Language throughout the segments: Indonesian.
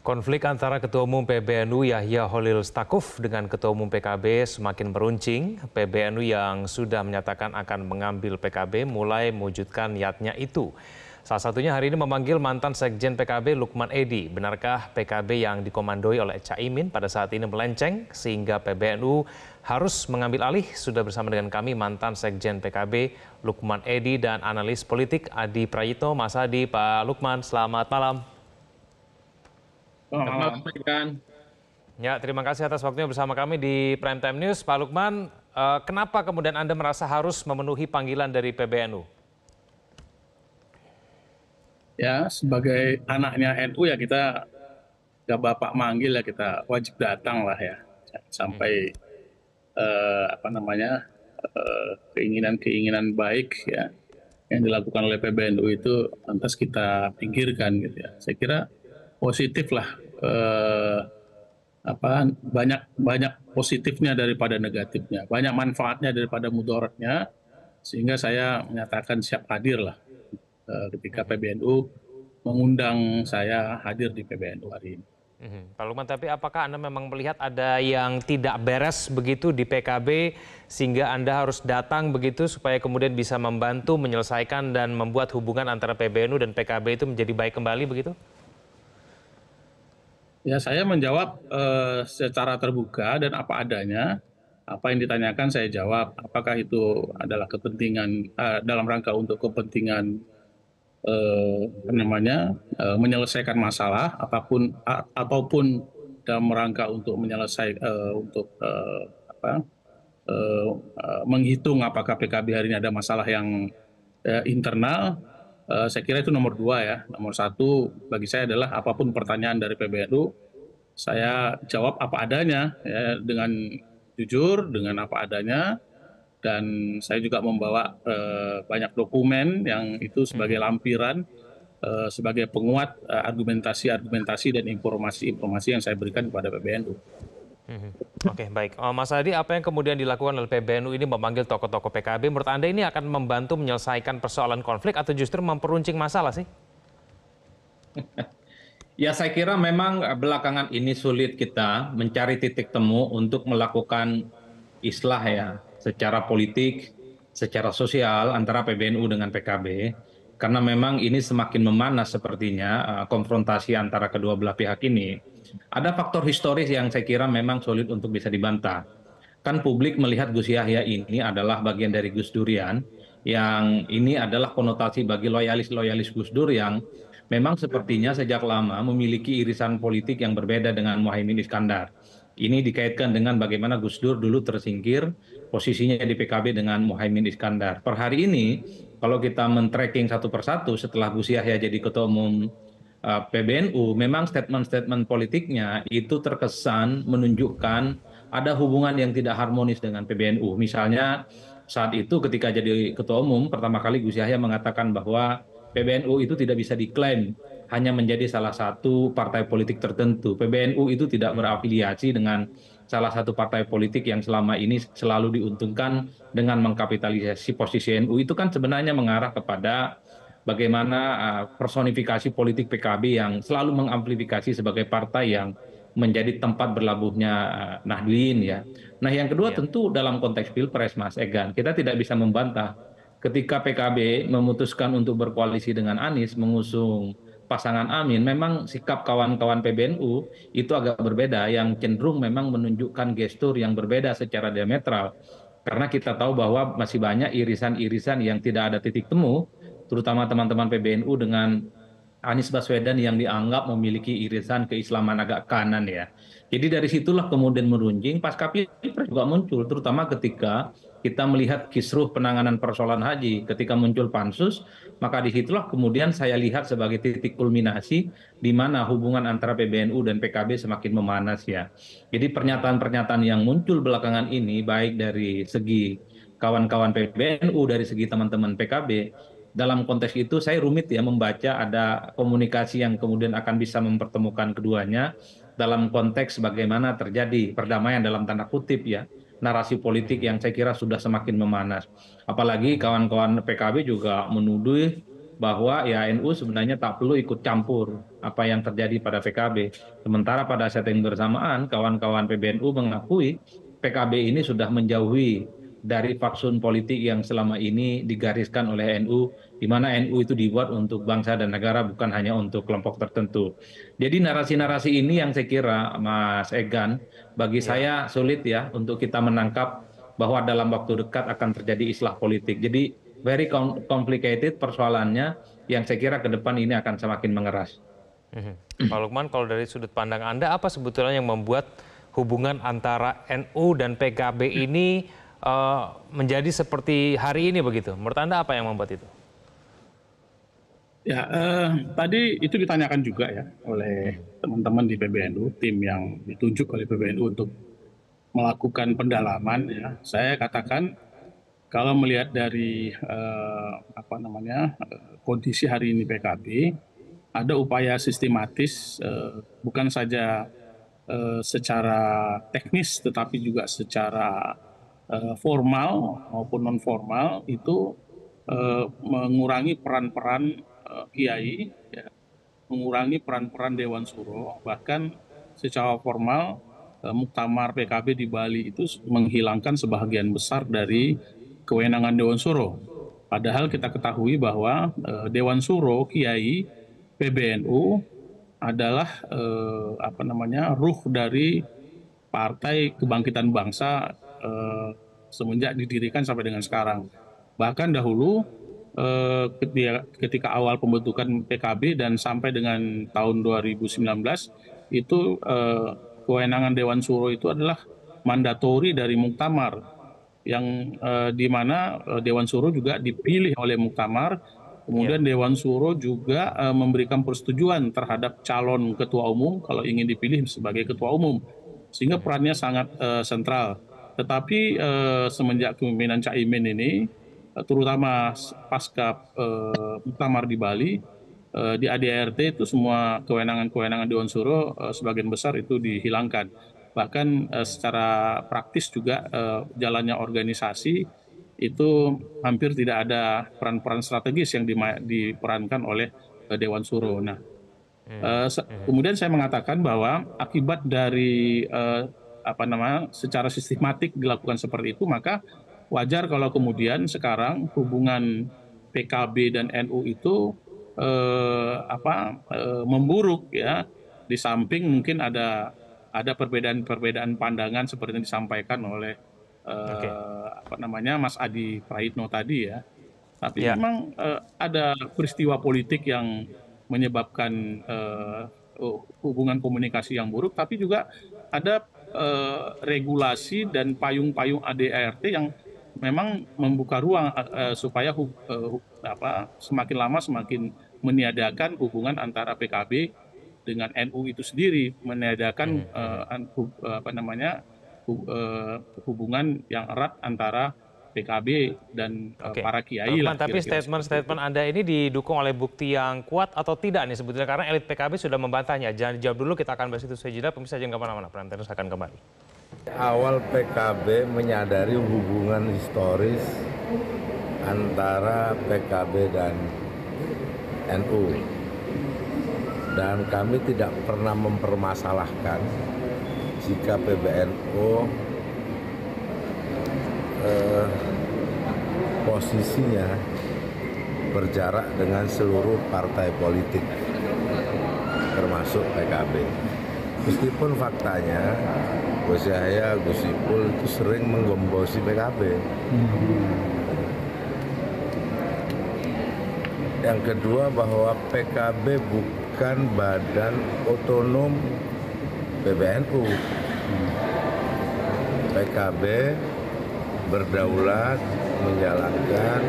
Konflik antara Ketua Umum PBNU Yahya Holil Stakuf dengan Ketua Umum PKB semakin meruncing. PBNU yang sudah menyatakan akan mengambil PKB mulai mewujudkan niatnya itu. Salah satunya hari ini memanggil mantan Sekjen PKB Lukman Edy. Benarkah PKB yang dikomandoi oleh Caimin pada saat ini melenceng sehingga PBNU harus mengambil alih? Sudah bersama dengan kami mantan Sekjen PKB Lukman Edy dan analis politik Adi Prayitno. Mas Adi, Pak Lukman, selamat malam. Selamat malam. Ya, terima kasih atas waktunya bersama kami di Prime Time News. Pak Lukman, kenapa kemudian Anda merasa harus memenuhi panggilan dari PBNU? Ya, sebagai anaknya NU ya kita, ya Bapak manggil ya kita wajib datang lah ya. Sampai keinginan-keinginan baik ya yang dilakukan oleh PBNU itu lantas kita pinggirkan gitu ya. Saya kira positif lah, banyak positifnya daripada negatifnya, banyak manfaatnya daripada mudaratnya, sehingga saya menyatakan siap hadir lah ketika PBNU mengundang saya hadir di PBNU hari ini. Pak Lukman, tapi apakah Anda memang melihat ada yang tidak beres begitu di PKB sehingga Anda harus datang begitu supaya kemudian bisa membantu menyelesaikan dan membuat hubungan antara PBNU dan PKB itu menjadi baik kembali begitu? Ya, saya menjawab secara terbuka dan apa adanya. Apa yang ditanyakan saya jawab. Apakah itu adalah kepentingan dalam rangka untuk kepentingan menyelesaikan masalah ataupun dalam rangka untuk menghitung apakah PKB hari ini ada masalah yang internal. Saya kira itu nomor 2 ya. Nomor 1 bagi saya adalah apapun pertanyaan dari PBNU, saya jawab apa adanya ya, dengan jujur, dengan apa adanya. Dan saya juga membawa banyak dokumen yang itu sebagai lampiran, sebagai penguat argumentasi dan informasi-informasi yang saya berikan kepada PBNU. Oke, baik. Mas Adi, apa yang kemudian dilakukan oleh PBNU ini memanggil tokoh-tokoh PKB, menurut Anda ini akan membantu menyelesaikan persoalan konflik atau justru memperuncing masalah sih? Ya, saya kira memang belakangan ini sulit kita mencari titik temu untuk melakukan islah ya, secara politik, secara sosial antara PBNU dengan PKB, karena memang ini semakin memanas sepertinya konfrontasi antara kedua belah pihak ini. Ada faktor historis yang saya kira memang sulit untuk bisa dibantah. Kan publik melihat Gus Yahya ini adalah bagian dari Gus Durian, yang ini adalah konotasi bagi loyalis-loyalis Gus Dur yang memang sepertinya sejak lama memiliki irisan politik yang berbeda dengan Muhaimin Iskandar. Ini dikaitkan dengan bagaimana Gus Dur dulu tersingkir posisinya di PKB dengan Muhaimin Iskandar. Per hari ini, kalau kita men-tracking satu persatu setelah Gus Yahya jadi ketua umum PBNU, memang statement-statement politiknya itu terkesan menunjukkan ada hubungan yang tidak harmonis dengan PBNU. Misalnya saat itu ketika jadi ketua umum, pertama kali Gus Yahya mengatakan bahwa PBNU itu tidak bisa diklaim hanya menjadi salah satu partai politik tertentu. PBNU itu tidak berafiliasi dengan salah satu partai politik yang selama ini selalu diuntungkan dengan mengkapitalisasi posisi NU. Itu kan sebenarnya mengarah kepada bagaimana personifikasi politik PKB yang selalu mengamplifikasi sebagai partai yang menjadi tempat berlabuhnya Nahdlin ya. Nah, yang kedua tentu dalam konteks Pilpres, Mas Egan, kita tidak bisa membantah ketika PKB memutuskan untuk berkoalisi dengan Anies mengusung pasangan Amin, memang sikap kawan-kawan PBNU itu agak berbeda, yang cenderung memang menunjukkan gestur yang berbeda secara diametral. Karena kita tahu bahwa masih banyak irisan-irisan yang tidak ada titik temu, terutama teman-teman PBNU dengan Anies Baswedan yang dianggap memiliki irisan keislaman agak kanan ya. Jadi dari situlah kemudian meruncing, pasca Pilpres juga muncul, terutama ketika kita melihat kisruh penanganan persoalan haji, ketika muncul pansus, maka disitulah kemudian saya lihat sebagai titik kulminasi di mana hubungan antara PBNU dan PKB semakin memanas ya. Jadi pernyataan-pernyataan yang muncul belakangan ini, baik dari segi kawan-kawan PBNU, dari segi teman-teman PKB, dalam konteks itu saya rumit ya membaca ada komunikasi yang kemudian akan bisa mempertemukan keduanya dalam konteks bagaimana terjadi perdamaian dalam tanda kutip ya, narasi politik yang saya kira sudah semakin memanas. Apalagi kawan-kawan PKB juga menuduh bahwa ya NU sebenarnya tak perlu ikut campur apa yang terjadi pada PKB. Sementara pada saat yang bersamaan kawan-kawan PBNU mengakui PKB ini sudah menjauhi dari fatsun politik yang selama ini digariskan oleh NU, di mana NU itu dibuat untuk bangsa dan negara, bukan hanya untuk kelompok tertentu. Jadi narasi-narasi ini yang saya kira, Mas Egan, bagi saya sulit ya untuk kita menangkap bahwa dalam waktu dekat akan terjadi islah politik. Jadi very complicated persoalannya yang saya kira ke depan ini akan semakin mengeras. Pak Lukman, kalau dari sudut pandang Anda, apa sebetulnya yang membuat hubungan antara NU dan PKB ini menjadi seperti hari ini begitu? Menurut Anda apa yang membuat itu? Ya, tadi itu ditanyakan juga ya oleh teman-teman di PBNU, tim yang ditunjuk oleh PBNU untuk melakukan pendalaman. Ya, saya katakan kalau melihat dari kondisi hari ini PKB, ada upaya sistematis, bukan saja secara teknis, tetapi juga secara formal maupun non formal itu mengurangi peran-peran kiai, ya, mengurangi peran-peran Dewan Suro, bahkan secara formal Muktamar PKB di Bali itu menghilangkan sebagian besar dari kewenangan Dewan Suro. Padahal kita ketahui bahwa Dewan Suro Kiai PBNU adalah ruh dari Partai Kebangkitan Bangsa semenjak didirikan sampai dengan sekarang. Bahkan dahulu ketika awal pembentukan PKB dan sampai dengan tahun 2019 itu kewenangan Dewan Suro itu adalah mandatori dari Muktamar, yang di mana Dewan Suro juga dipilih oleh Muktamar. Kemudian Dewan Suro juga memberikan persetujuan terhadap calon ketua umum kalau ingin dipilih sebagai ketua umum, sehingga perannya sangat sentral. Tetapi semenjak kepemimpinan Caimin ini, terutama pasca Muktamar di Bali, di ADART itu semua kewenangan-kewenangan Dewan Suro sebagian besar itu dihilangkan. Bahkan secara praktis juga jalannya organisasi itu hampir tidak ada peran-peran strategis yang diperankan oleh Dewan Suro. Nah, kemudian saya mengatakan bahwa akibat dari secara sistematik dilakukan seperti itu, maka wajar kalau kemudian sekarang hubungan PKB dan NU itu memburuk ya. Di samping mungkin ada perbedaan pandangan seperti yang disampaikan oleh Mas Adi Praitno tadi ya. Tapi memang ada peristiwa politik yang menyebabkan hubungan komunikasi yang buruk, tapi juga ada regulasi dan payung-payung ADART yang memang membuka ruang supaya semakin lama semakin meniadakan hubungan antara PKB dengan NU itu sendiri, meniadakan hubungan yang erat antara PKB dan para kiai lah. Tapi statement Anda ini didukung oleh bukti yang kuat atau tidak nih sebetulnya, karena elit PKB sudah membantahnya. Jangan dijawab dulu, kita akan bahas itu sejenak. Pemirsa jangan kemana-mana, Prime News akan kembali. Awal PKB menyadari hubungan historis antara PKB dan NU, dan kami tidak pernah mempermasalahkan jika PBNU posisinya berjarak dengan seluruh partai politik termasuk PKB. Meskipun faktanya Gus Yahya, Gus Ipul itu sering menggembosi PKB. Yang kedua, bahwa PKB bukan badan otonom PBNU. PKB berdaulat menjalankan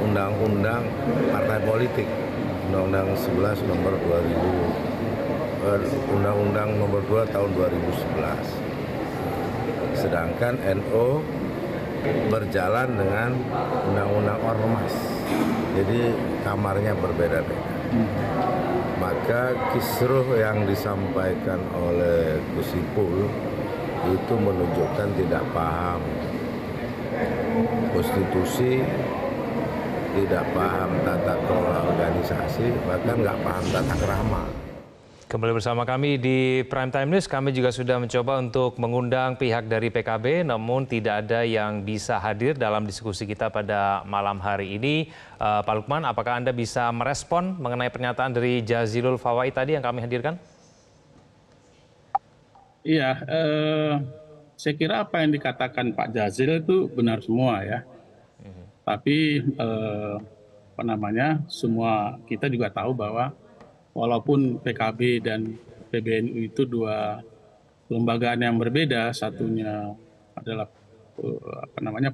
undang-undang partai politik, Undang-Undang 11 nomor 2000. Undang-Undang nomor 2 tahun 2011. Sedangkan NU berjalan dengan Undang-Undang Ormas. Jadi kamarnya berbeda-beda. Maka kisruh yang disampaikan oleh Gus Ipul itu menunjukkan tidak paham konstitusi, tidak paham tata kelola organisasi, bahkan nggak paham tata krama. Kembali bersama kami di Prime Time News, kami juga sudah mencoba untuk mengundang pihak dari PKB, namun tidak ada yang bisa hadir dalam diskusi kita pada malam hari ini. Pak Lukman, apakah Anda bisa merespon mengenai pernyataan dari Jazilul Fawait tadi yang kami hadirkan? Iya, saya kira apa yang dikatakan Pak Jazil itu benar semua ya. Tapi semua kita juga tahu bahwa walaupun PKB dan PBNU itu dua lembagaan yang berbeda, satunya adalah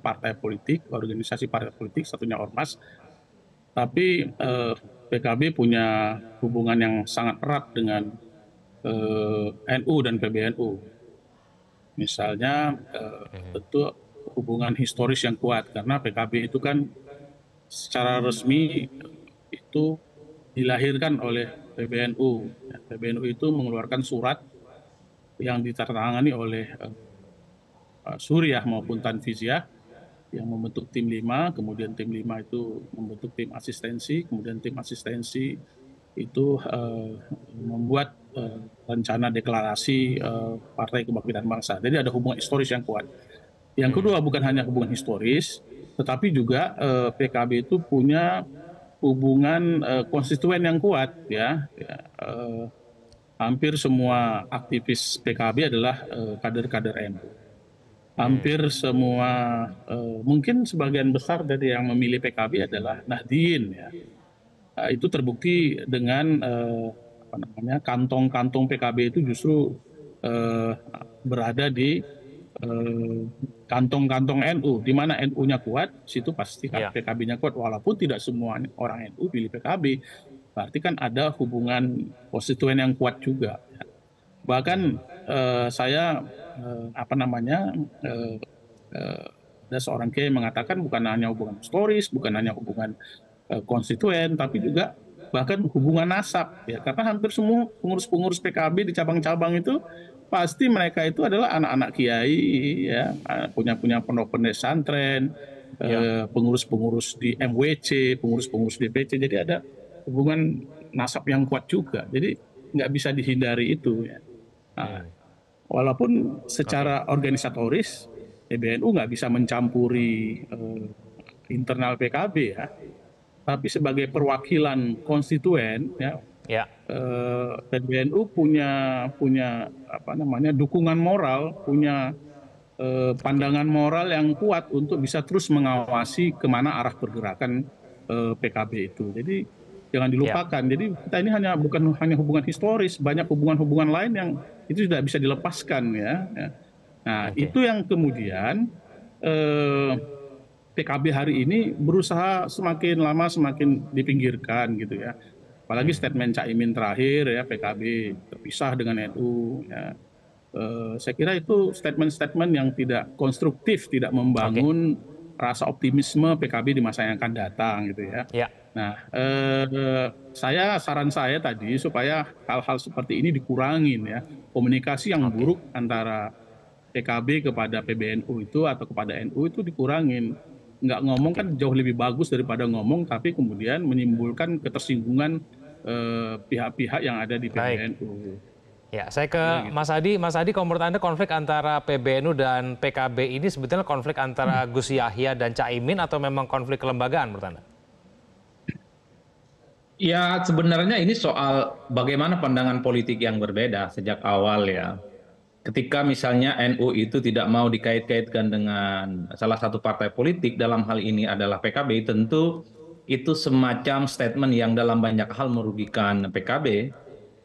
partai politik, organisasi partai politik, satunya ormas, tapi PKB punya hubungan yang sangat erat dengan NU dan PBNU. Misalnya tentu hubungan historis yang kuat karena PKB itu kan secara resmi itu dilahirkan oleh PBNU. PBNU itu mengeluarkan surat yang ditandatangani oleh Suriah maupun Tanfizyah yang membentuk tim 5, kemudian tim 5 itu membentuk tim asistensi, kemudian tim asistensi itu membuat rencana deklarasi Partai Kebangkitan Bangsa. Jadi ada hubungan historis yang kuat. Yang kedua bukan hanya hubungan historis, tetapi juga PKB itu punya hubungan konstituen yang kuat ya. Hampir semua aktivis PKB adalah kader-kader NU. Hampir semua, mungkin sebagian besar dari yang memilih PKB adalah Nahdien ya. Itu terbukti dengan kantong-kantong PKB itu justru berada di kantong-kantong NU, di mana NU-nya kuat, situ pasti PKB-nya kuat, walaupun tidak semua orang NU pilih PKB, berarti kan ada hubungan konstituen yang kuat juga. Bahkan saya ada seorang kiai mengatakan bukan hanya hubungan historis, bukan hanya hubungan konstituen, tapi juga bahkan hubungan nasab ya, karena hampir semua pengurus-pengurus PKB di cabang-cabang itu pasti mereka itu adalah anak-anak kiai ya, punya pondok pesantren, pengurus-pengurus di MWC, pengurus-pengurus DPC, jadi ada hubungan nasab yang kuat juga, jadi nggak bisa dihindari itu ya. Nah, walaupun secara organisatoris PBNU nggak bisa mencampuri internal PKB ya, tapi sebagai perwakilan konstituen ya, PBNU punya dukungan moral, punya pandangan moral yang kuat untuk bisa terus mengawasi kemana arah pergerakan PKB itu. Jadi jangan dilupakan. Jadi kita ini bukan hanya hubungan historis, banyak hubungan-hubungan lain yang itu tidak bisa dilepaskan ya. Nah itu yang kemudian PKB hari ini berusaha semakin lama semakin dipinggirkan gitu ya. Apalagi statement Caimin terakhir ya, PKB terpisah dengan NU ya. Saya kira itu statement-statement yang tidak konstruktif, tidak membangun rasa optimisme PKB di masa yang akan datang gitu ya. Nah, saran saya tadi supaya hal-hal seperti ini dikurangin ya, komunikasi yang buruk antara PKB kepada PBNU itu atau kepada NU itu dikurangin. Nggak ngomong kan jauh lebih bagus daripada ngomong tapi kemudian menimbulkan ketersinggungan pihak-pihak yang ada di PBNU. Ya, saya ke Mas Adi. Mas Adi, kalau menurut Anda konflik antara PBNU dan PKB ini sebetulnya konflik antara Gus Yahya dan Caimin atau memang konflik kelembagaan menurut Anda? Ya, sebenarnya ini soal bagaimana pandangan politik yang berbeda sejak awal ya. Ketika misalnya NU itu tidak mau dikait-kaitkan dengan salah satu partai politik, dalam hal ini adalah PKB, tentu itu semacam statement yang dalam banyak hal merugikan PKB.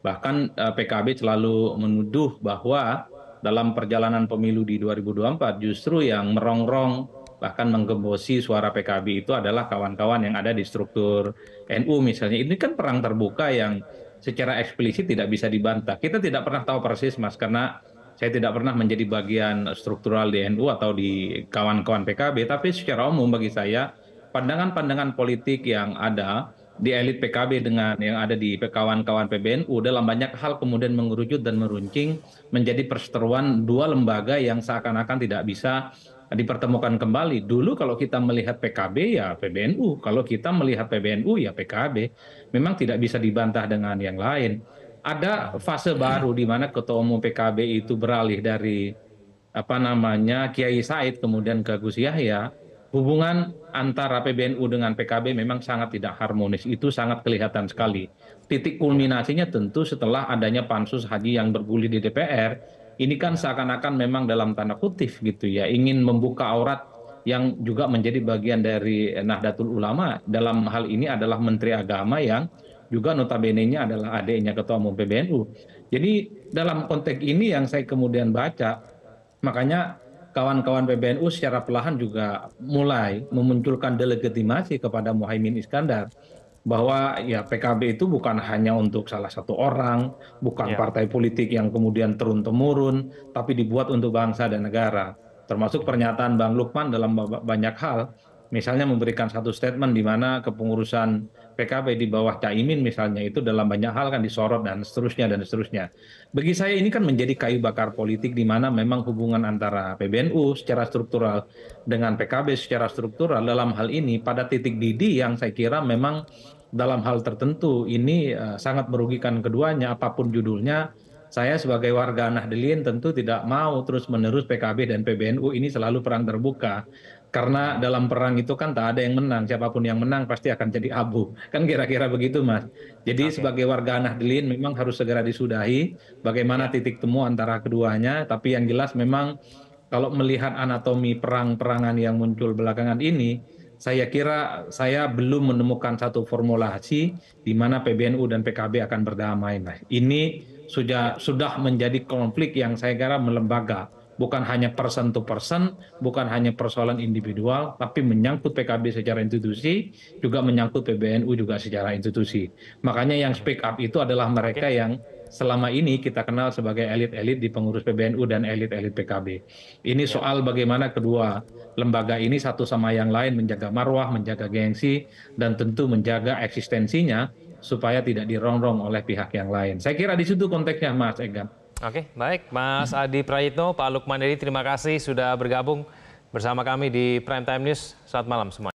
Bahkan PKB selalu menuduh bahwa dalam perjalanan pemilu di 2024 justru yang merongrong bahkan menggembosi suara PKB itu adalah kawan-kawan yang ada di struktur NU misalnya. Ini kan perang terbuka yang secara eksplisit tidak bisa dibantah. Kita tidak pernah tahu persis Mas, karena saya tidak pernah menjadi bagian struktural di NU atau di kawan-kawan PKB, tapi secara umum bagi saya pandangan-pandangan politik yang ada di elit PKB dengan yang ada di kawan-kawan PBNU dalam banyak hal kemudian mengerucut dan meruncing menjadi perseteruan dua lembaga yang seakan-akan tidak bisa dipertemukan kembali. Dulu kalau kita melihat PKB ya PBNU, kalau kita melihat PBNU ya PKB. Memang tidak bisa dibantah dengan yang lain. Ada fase baru di mana Ketua Umum PKB itu beralih dari Kiai Said kemudian ke Gus Yahya. Hubungan antara PBNU dengan PKB memang sangat tidak harmonis, itu sangat kelihatan sekali. Titik kulminasinya tentu setelah adanya pansus haji yang bergulir di DPR. Ini kan seakan-akan memang dalam tanda kutip gitu ya, ingin membuka aurat yang juga menjadi bagian dari Nahdlatul Ulama. Dalam hal ini adalah Menteri Agama yang juga notabene-nya adalah adiknya Ketua Umum PBNU. Jadi dalam konteks ini yang saya kemudian baca, makanya kawan-kawan PBNU secara perlahan juga mulai memunculkan delegitimasi kepada Muhaimin Iskandar bahwa ya PKB itu bukan hanya untuk salah satu orang, bukan partai politik yang kemudian turun-temurun, tapi dibuat untuk bangsa dan negara. Termasuk pernyataan Bang Lukman dalam banyak hal, misalnya memberikan satu statement di mana kepengurusan PKB di bawah Caimin misalnya itu dalam banyak hal kan disorot dan seterusnya dan seterusnya. Bagi saya ini kan menjadi kayu bakar politik di mana memang hubungan antara PBNU secara struktural dengan PKB secara struktural dalam hal ini pada titik didih yang saya kira memang dalam hal tertentu ini sangat merugikan keduanya apapun judulnya. Saya sebagai warga Nahdlin tentu tidak mau terus-menerus PKB dan PBNU ini selalu perang terbuka. Karena dalam perang itu kan tak ada yang menang, siapapun yang menang pasti akan jadi abu. Kan kira-kira begitu Mas. Jadi sebagai warga Nahdlin memang harus segera disudahi bagaimana titik temu antara keduanya. Tapi yang jelas memang kalau melihat anatomi perang-perangan yang muncul belakangan ini, saya kira saya belum menemukan satu formulasi di mana PBNU dan PKB akan berdamai. Nah, ini sudah menjadi konflik yang saya kira melembaga, bukan hanya person to person, bukan hanya persoalan individual, tapi menyangkut PKB secara institusi, juga menyangkut PBNU juga secara institusi. Makanya yang speak up itu adalah mereka yang selama ini kita kenal sebagai elit-elit di pengurus PBNU dan elit-elit PKB. Ini soal bagaimana kedua lembaga ini satu sama yang lain menjaga marwah, menjaga gengsi, dan tentu menjaga eksistensinya supaya tidak dirongrong oleh pihak yang lain. Saya kira di situ konteksnya Mas Egan. Oke, baik. Mas Adi Prayitno, Pak Lukman Edi, terima kasih sudah bergabung bersama kami di Prime Time News. Selamat malam semuanya.